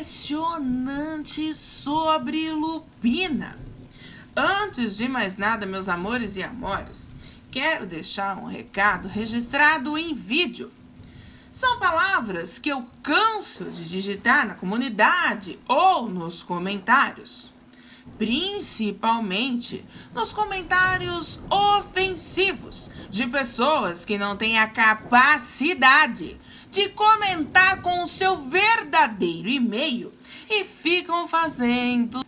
impressionante sobre lupina. Antes de mais nada, meus amores e amores, quero deixar um recado registrado em vídeo. São palavras que eu canso de digitar na comunidade ou nos comentários. Principalmente nos comentários ofensivos de pessoas que não têm a capacidade de comentar com o seu verdadeiro e-mail e ficam fazendo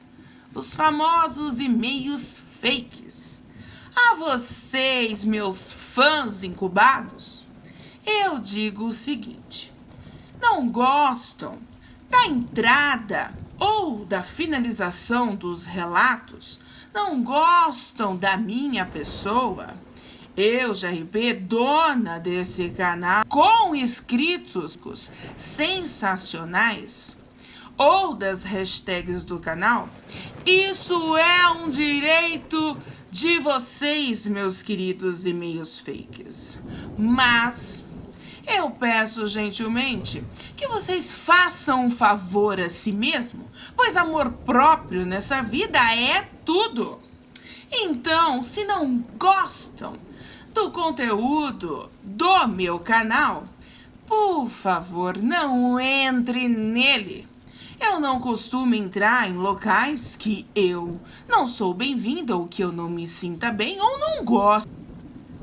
os famosos e-mails fakes. A vocês, meus fãs incubados, eu digo o seguinte: não gostam da entrada ou da finalização dos relatos? Não gostam da minha pessoa? Eu, GRP, dona desse canal, com inscritos sensacionais, ou das hashtags do canal, isso é um direito de vocês, meus queridos e-mails fakes. Mas eu peço gentilmente que vocês façam um favor a si mesmo, pois amor próprio nessa vida é tudo. Então, se não gostam do conteúdo do meu canal, por favor, não entre nele. Eu não costumo entrar em locais que eu não sou bem-vinda ou que eu não me sinta bem ou não gosto.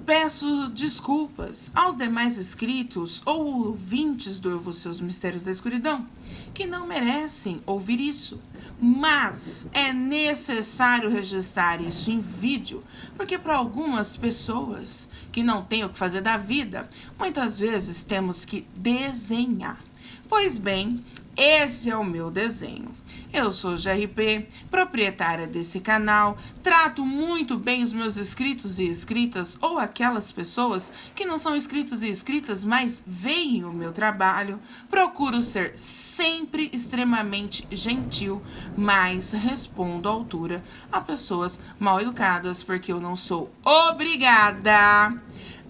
Peço desculpas aos demais inscritos ou ouvintes do Eu Vou Ser os Mistérios da Escuridão que não merecem ouvir isso. Mas é necessário registrar isso em vídeo, porque para algumas pessoas que não têm o que fazer da vida, muitas vezes temos que desenhar. Pois bem, esse é o meu desenho. Eu sou GRP, proprietária desse canal, trato muito bem os meus inscritos e inscritas ou aquelas pessoas que não são inscritos e inscritas, mas veem o meu trabalho. Procuro ser sempre extremamente gentil, mas respondo à altura a pessoas mal educadas, porque eu não sou obrigada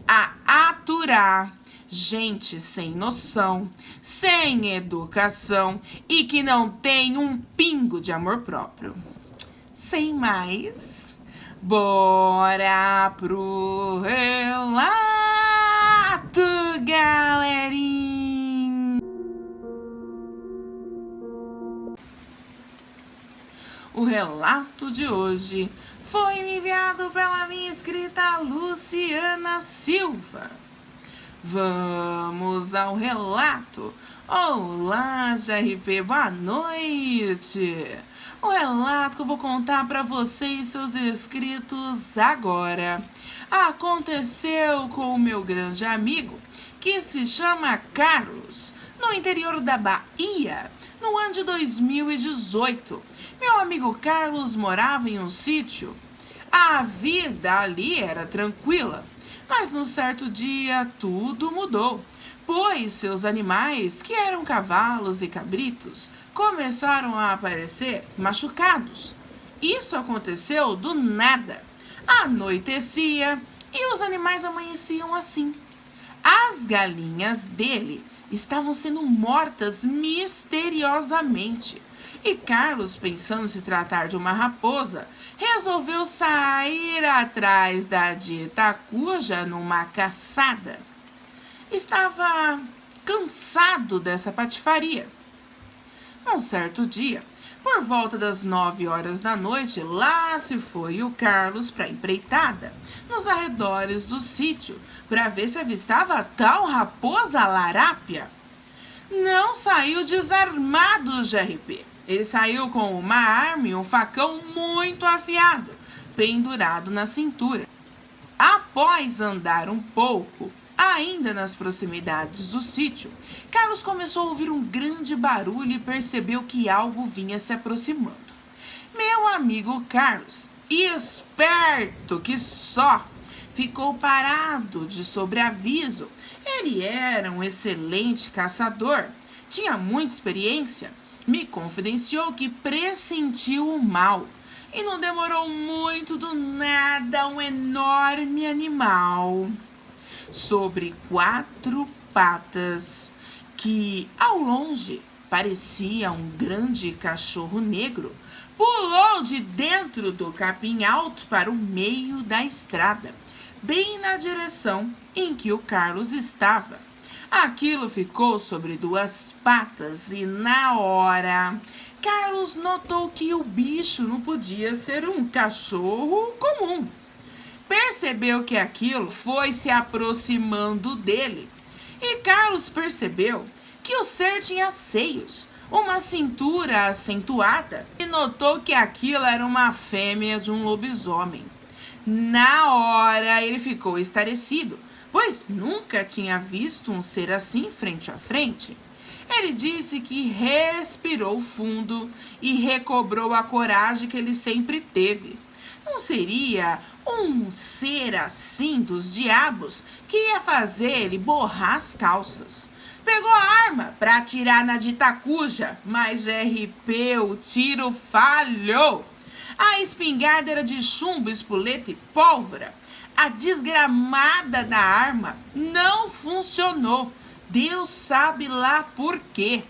a aturar gente sem noção, sem educação e que não tem um pingo de amor próprio. Sem mais, bora pro relato, galerinha! O relato de hoje foi me enviado pela minha inscrita Luciana Silva. Vamos ao relato. Olá, GRP, boa noite. O relato que eu vou contar para vocês, seus inscritos, agora aconteceu com o meu grande amigo, que se chama Carlos, no interior da Bahia, no ano de 2018. Meu amigo Carlos morava em um sítio. A vida ali era tranquila. Mas num certo dia tudo mudou, pois seus animais, que eram cavalos e cabritos, começaram a aparecer machucados. Isso aconteceu do nada. Anoitecia e os animais amanheciam assim. As galinhas dele estavam sendo mortas misteriosamente. E Carlos, pensando se tratar de uma raposa, resolveu sair atrás da dita cuja numa caçada. Estava cansado dessa patifaria. Num certo dia, por volta das 9 horas da noite, lá se foi o Carlos para a empreitada, nos arredores do sítio, para ver se avistava a tal raposa larápia. Não saiu desarmado, GRP. Ele saiu com uma arma e um facão muito afiado, pendurado na cintura. Após andar um pouco, ainda nas proximidades do sítio, Carlos começou a ouvir um grande barulho e percebeu que algo vinha se aproximando. Meu amigo Carlos, esperto que só, ficou parado de sobreaviso. Ele era um excelente caçador, tinha muita experiência. Me confidenciou que pressentiu o mal. E não demorou muito, do nada, um enorme animal sobre 4 patas, que ao longe parecia um grande cachorro negro, pulou de dentro do capim alto para o meio da estrada, bem na direção em que o Carlos estava. Aquilo ficou sobre duas patas e, na hora, Carlos notou que o bicho não podia ser um cachorro comum. Percebeu que aquilo foi se aproximando dele. E Carlos percebeu que o ser tinha seios, uma cintura acentuada, e notou que aquilo era uma fêmea de um lobisomem. Na hora, ele ficou estarrecido, pois nunca tinha visto um ser assim frente a frente. Ele disse que respirou fundo e recobrou a coragem que ele sempre teve. Não seria um ser assim dos diabos que ia fazer ele borrar as calças. Pegou a arma para atirar na dita cuja, mas RP, o tiro falhou. A espingarda era de chumbo, espoleta e pólvora. A desgramada da arma não funcionou. Deus sabe lá por quê.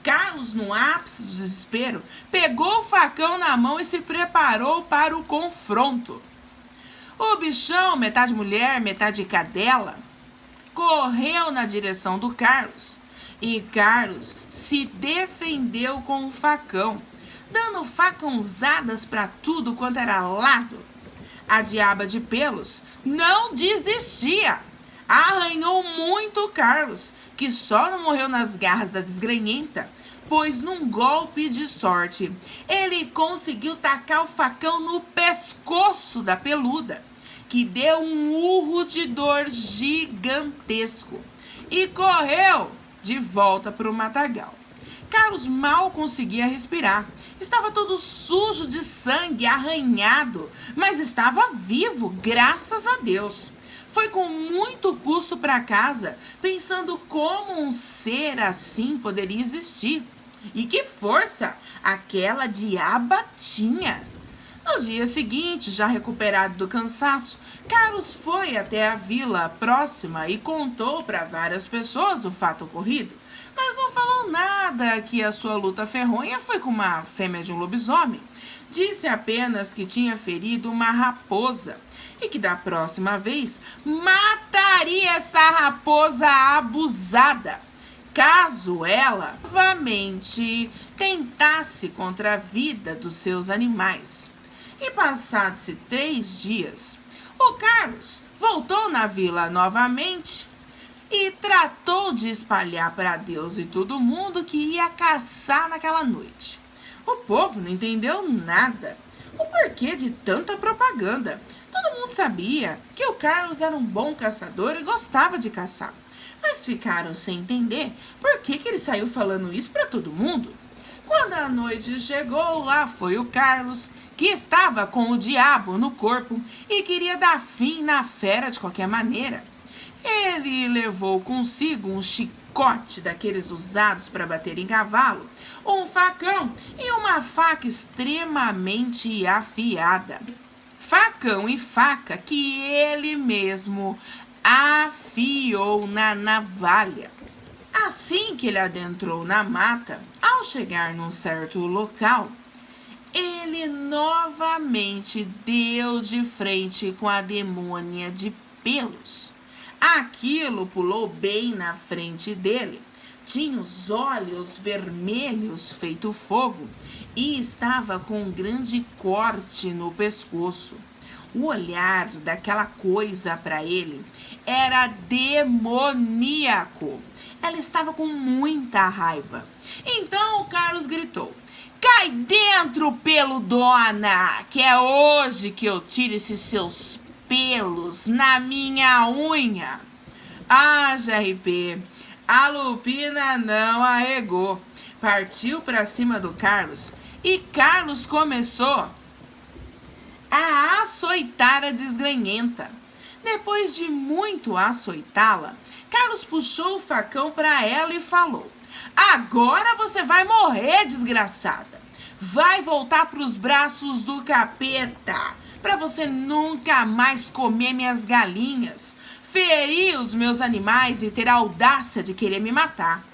Carlos, no ápice do desespero, pegou o facão na mão e se preparou para o confronto. O bichão, metade mulher, metade cadela, correu na direção do Carlos. E Carlos se defendeu com o facão, dando facãozadas para tudo quanto era lado. A diaba de pelos não desistia. Arranhou muito o Carlos, que só não morreu nas garras da desgrenhenta, pois num golpe de sorte, ele conseguiu tacar o facão no pescoço da peluda, que deu um urro de dor gigantesco e correu de volta para o matagal. Carlos mal conseguia respirar. Estava todo sujo de sangue, arranhado, mas estava vivo, graças a Deus. Foi com muito custo para casa, pensando como um ser assim poderia existir. E que força aquela diaba tinha! No dia seguinte, já recuperado do cansaço, Carlos foi até a vila próxima e contou para várias pessoas o fato ocorrido, mas não falou nada que a sua luta ferronha foi com uma fêmea de um lobisomem. Disse apenas que tinha ferido uma raposa e que da próxima vez mataria essa raposa abusada, caso ela novamente tentasse contra a vida dos seus animais. E passados-se 3 dias, o Carlos voltou na vila novamente e tratou de espalhar para Deus e todo mundo que ia caçar naquela noite. O povo não entendeu nada. O porquê de tanta propaganda? Todo mundo sabia que o Carlos era um bom caçador e gostava de caçar, mas ficaram sem entender por que ele saiu falando isso para todo mundo. Quando a noite chegou, lá foi o Carlos, que estava com o diabo no corpo e queria dar fim na fera de qualquer maneira. Ele levou consigo um chicote daqueles usados para bater em cavalo, um facão e uma faca extremamente afiada. Facão e faca que ele mesmo afiou na navalha. Assim que ele adentrou na mata, ao chegar num certo local, ele novamente deu de frente com a demônia de pelos. Aquilo pulou bem na frente dele. Tinha os olhos vermelhos feito fogo e estava com um grande corte no pescoço. O olhar daquela coisa para ele era demoníaco. Ela estava com muita raiva. Então o Carlos gritou: "Cai dentro, peludona, que é hoje que eu tiro esses seus pelos na minha unha." Ah, GRP, a Lupina não arregou. Partiu para cima do Carlos e Carlos começou a açoitar a desgrenhenta. Depois de muito açoitá-la, Carlos puxou o facão para ela e falou: "Agora você vai morrer, desgraçada. Vai voltar para os braços do capeta, para você nunca mais comer minhas galinhas, ferir os meus animais e ter a audácia de querer me matar."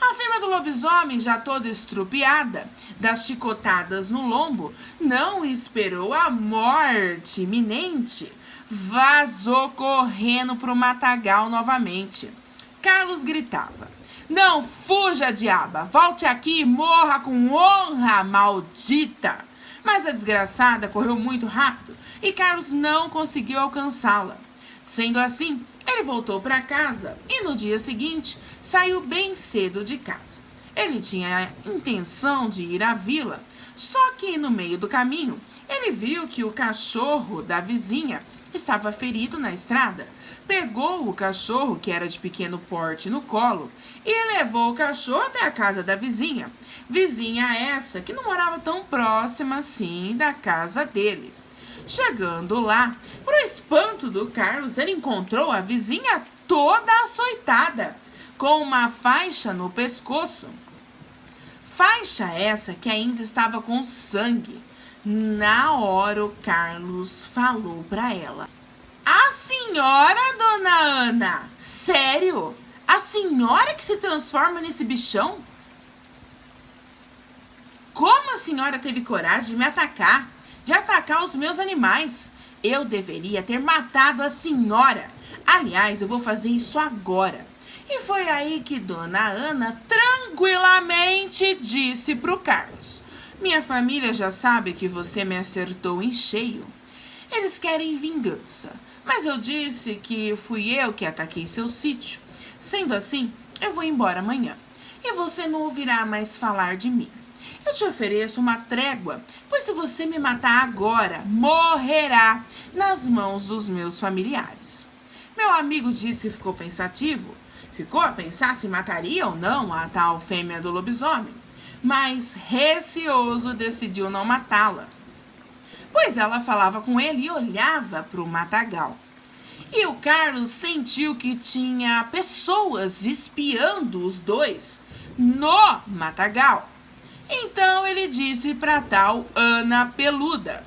A fêmea do lobisomem, já toda estrupiada das chicotadas no lombo, não esperou a morte iminente. Vazou correndo pro matagal novamente. Carlos gritava: "Não fuja, diaba! Volte aqui e morra com honra, maldita!" Mas a desgraçada correu muito rápido e Carlos não conseguiu alcançá-la. Sendo assim, ele voltou para casa e no dia seguinte saiu bem cedo de casa. Ele tinha a intenção de ir à vila, só que no meio do caminho ele viu que o cachorro da vizinha estava ferido na estrada. Pegou o cachorro, que era de pequeno porte, no colo e levou o cachorro até a casa da vizinha. Vizinha essa que não morava tão próxima assim da casa dele. Chegando lá, pro espanto do Carlos, ele encontrou a vizinha toda açoitada, com uma faixa no pescoço. Faixa essa que ainda estava com sangue. Na hora o Carlos falou para ela: "A senhora, dona Ana? Sério? A senhora que se transforma nesse bichão? Como a senhora teve coragem de me atacar? De atacar os meus animais? Eu deveria ter matado a senhora. Aliás, eu vou fazer isso agora." E foi aí que dona Ana tranquilamente disse pro Carlos: "Minha família já sabe que você me acertou em cheio. Eles querem vingança, mas eu disse que fui eu que ataquei seu sítio. Sendo assim, eu vou embora amanhã e você não ouvirá mais falar de mim. Eu te ofereço uma trégua, pois se você me matar agora, morrerá nas mãos dos meus familiares." Meu amigo disse que ficou pensativo. Ficou a pensar se mataria ou não a tal fêmea do lobisomem, mas receoso decidiu não matá-la, pois ela falava com ele e olhava para o matagal. E o Carlos sentiu que tinha pessoas espiando os dois no matagal. Então ele disse para tal Ana Peluda: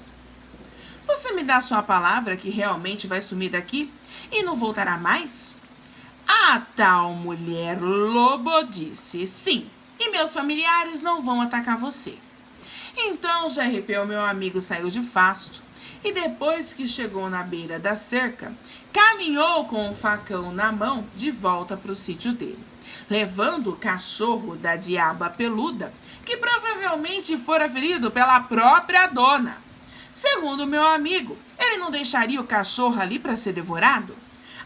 "Você me dá sua palavra que realmente vai sumir daqui e não voltará mais?" A tal mulher lobo disse: "Sim, e meus familiares não vão atacar você." Então GRP, o meu amigo, saiu de fasto e depois que chegou na beira da cerca, caminhou com o facão na mão de volta para o sítio dele, levando o cachorro da diaba peluda, que provavelmente fora ferido pela própria dona. Segundo meu amigo, ele não deixaria o cachorro ali para ser devorado?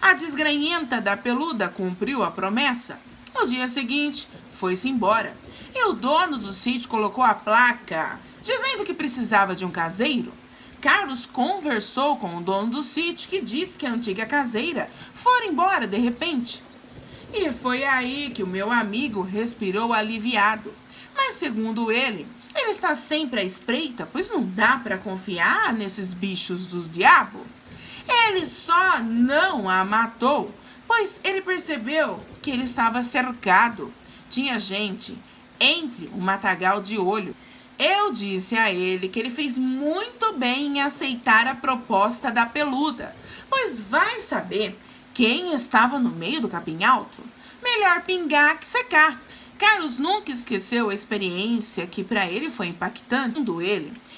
A desgranhenta da peluda cumpriu a promessa. No dia seguinte, foi-se embora. E o dono do sítio colocou a placa dizendo que precisava de um caseiro. Carlos conversou com o dono do sítio, que disse que a antiga caseira fora embora de repente. E foi aí que o meu amigo respirou aliviado. Mas segundo ele está sempre à espreita, pois não dá para confiar nesses bichos do diabo. Ele só não a matou, pois ele percebeu que ele estava cercado. Tinha gente entre o matagal de olho. Eu disse a ele que ele fez muito bem em aceitar a proposta da peluda, pois vai saber quem estava no meio do capim alto? Melhor pingar que secar. Carlos nunca esqueceu a experiência que para ele foi impactante.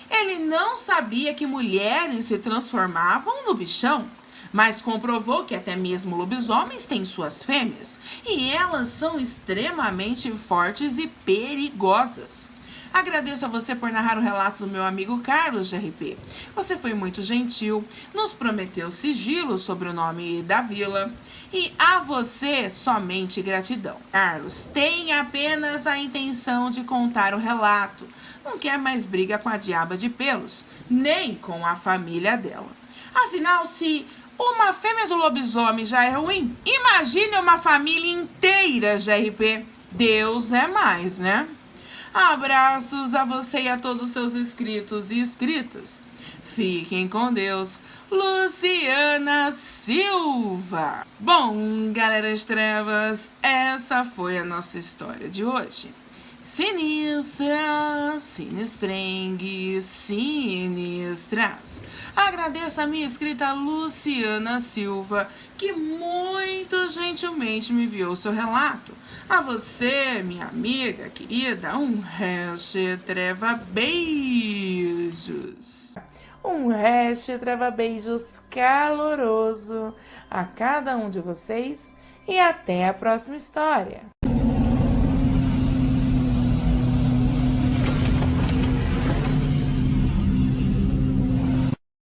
Ele não sabia que mulheres se transformavam no bichão, mas comprovou que até mesmo lobisomens têm suas fêmeas, e elas são extremamente fortes e perigosas. Agradeço a você por narrar o relato do meu amigo Carlos GRP. Você foi muito gentil, nos prometeu sigilo sobre o nome da vila, e a você somente gratidão. Carlos tem apenas a intenção de contar o relato. Não quer mais briga com a diaba de pelos, nem com a família dela. Afinal, se uma fêmea do lobisomem já é ruim, imagine uma família inteira, GRP. Deus é mais, né? Abraços a você e a todos os seus inscritos e inscritas. Fiquem com Deus. Luciana Silva. Bom, galera das trevas, essa foi a nossa história de hoje. Sinistra, sinistrengue, sinistras. Agradeço a minha inscrita Luciana Silva, que muito gentilmente me enviou seu relato. A você, minha amiga querida, um hash treva beijos. Um hash treva beijos caloroso a cada um de vocês e até a próxima história.